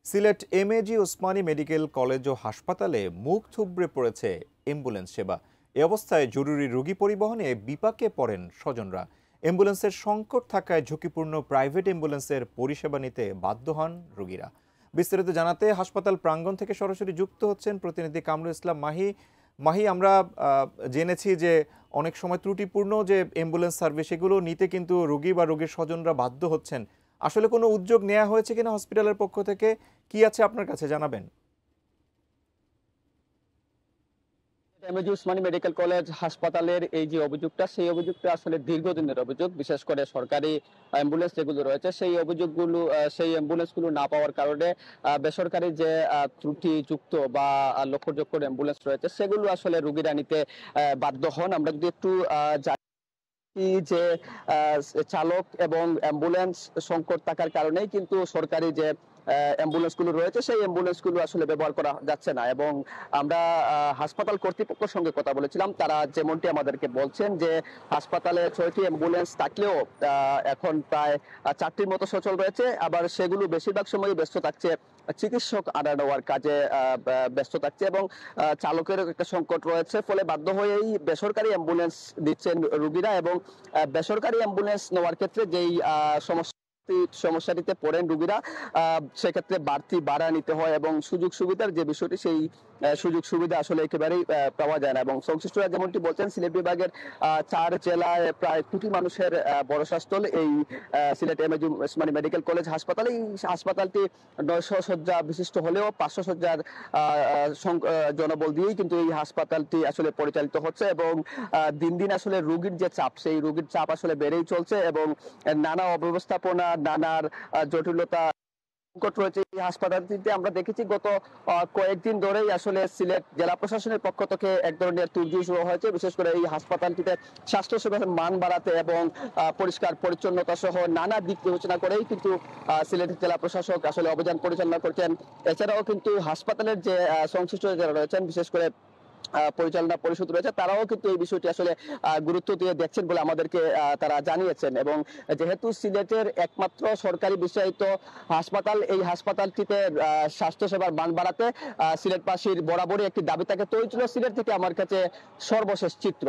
Sylhet MAG Osmani medical college ও হাসপাতালে মুখ থুবড়ে পড়েছে অ্যাম্বুলেন্স সেবা। এ অবস্থায় জরুরি রোগী পরিবহনে বিপাকে পড়েন স্বজনরা। অ্যাম্বুলেন্সের সংকট থাকায় ঝুঁকিপূর্ণ প্রাইভেট অ্যাম্বুলেন্সের পরিষেবা নিতে বাধ্য হন রোগীরা। বিস্তারিত জানাতে হাসপাতাল প্রাঙ্গণ থেকে সরাসরি যুক্ত হচ্ছেন প্রতিনিধি কামরুল ইসলাম মাহি। মাহি, আমরা জেনেছি যে অনেক সময় ত্রুটিপূর্ণ যে অ্যাম্বুলেন্স সার্ভিস সেগুলো নিতে কিন্তু রোগী বা রোগীর স্বজনরা বাধ্য হচ্ছেন। আসলে কোনো উদ্যোগ নেওয়া হয়েছে কিনা হসপিটালের পক্ষ থেকে, কি আছে আপনার কাছে জানাবেন? এমএজি ওসমানী মেডিকেল কলেজ হাসপাতালের এই যে অভিযোগটা, সেই অভিযোগটা আসলে দীর্ঘদিনের অভিযোগ। বিশেষ করে সরকারি অ্যাম্বুলেন্স যেগুলো রয়েছে সেই অভিযোগগুলো, সেই অ্যাম্বুলেন্সগুলো না পাওয়ার কারণে বেসরকারি যে ত্রুটিযুক্ত বা লক্ষ্যযোগ্য অ্যাম্বুলেন্স রয়েছে সেগুলো আসলে রোগীরা নিতে বাধ্য হন। আমরা যদি একটু যে চালক এবং অ্যাম্বুলেন্স সংকট থাকার কারণেই কিন্তু সরকারি যে অ্যাম্বুলেন্স গুলো রয়েছে সেই অ্যাম্বুলেন্স গুলো আসলে ব্যবহার করা যাচ্ছে না। এবং আমরা হাসপাতাল কর্তৃপক্ষের সঙ্গে কথা বলেছিলাম, তারা যেমনটি আমাদেরকে বলছেন যে হাসপাতালে 6টি অ্যাম্বুলেন্স থাকলেও এখন প্রায় 4টির মতো সচল রয়েছে। আবার সেগুলো বেশিরভাগ সময় ব্যস্ত থাকছে চিকিৎসক আনা নেওয়ার কাজে, ব্যস্ত থাকছে এবং চালকের একটা সংকট রয়েছে। ফলে বাধ্য হয়েই বেসরকারি অ্যাম্বুলেন্স দিচ্ছেন রোগীরা। এবং বেসরকারি অ্যাম্বুলেন্স নেওয়ার ক্ষেত্রে যেই সমস্যাটিতে পড়েন রোগীরা, সেক্ষেত্রে বাড়তি ভাড়া নিতে হয় এবং সুযোগ সুবিধার যে বিষয়টি, সেই সুযোগ সুবিধা আসলে একেবারেই পাওয়া যায় না। এবং সংশ্লিষ্টরা যেমনটি বলছেন, সিলেট বিভাগের 4 জেলায় প্রায় কোটি মানুষের বড়স্বাস্থল এই Sylhet MAG Osmani medical college হাসপাতাল। এই হাসপাতালটি 900 শয্যা বিশিষ্ট হলেও 500 শয্যার জনবল দিয়েই কিন্তু এই হাসপাতালটি আসলে পরিচালিত হচ্ছে। এবং দিন দিন আসলে রোগীর যে চাপ, সেই রোগীর চাপ আসলে বেড়েই চলছে এবং নানা অব্যবস্থাপনা, নানার জটিলতা সংকট রয়েছে এই হাসপাতালটিতে। আমরা দেখেছি গত কয়েকদিন ধরেই আসলে সিলেট জেলা প্রশাসনের পক্ষ থেকে এক ধরনের তোড়জোড় শুরু হয়েছে, বিশেষ করে এই হাসপাতালটিতে স্বাস্থ্যসেবার মান বাড়াতে এবং পরিষ্কার পরিচ্ছন্নতা সহ নানা দিক বিবেচনা করেই কিন্তু সিলেট জেলা প্রশাসক আসলে অভিযান পরিচালনা করছেন। এছাড়াও কিন্তু হাসপাতালের যে সংশ্লিষ্ট যারা রয়েছেন, বিশেষ করে পরিচালনা পরিষদ রয়েছে, তারাও কিন্তু এই বিষয়টি আসলে গুরুত্ব দিয়ে দেখছেন বলে আমাদেরকে তারা জানিয়েছেন। এবং যেহেতু সিলেটের একমাত্র সরকারি বিশ্বায়িত হাসপাতাল, এই হাসপাতালটিতে স্বাস্থ্যসেবার মান বাড়াতে সিলেটবাসীর বরাবরই একটি দাবি থাকে। তো এই ছিল সিলেট থেকে আমার কাছে সর্বশেষ চিত্র।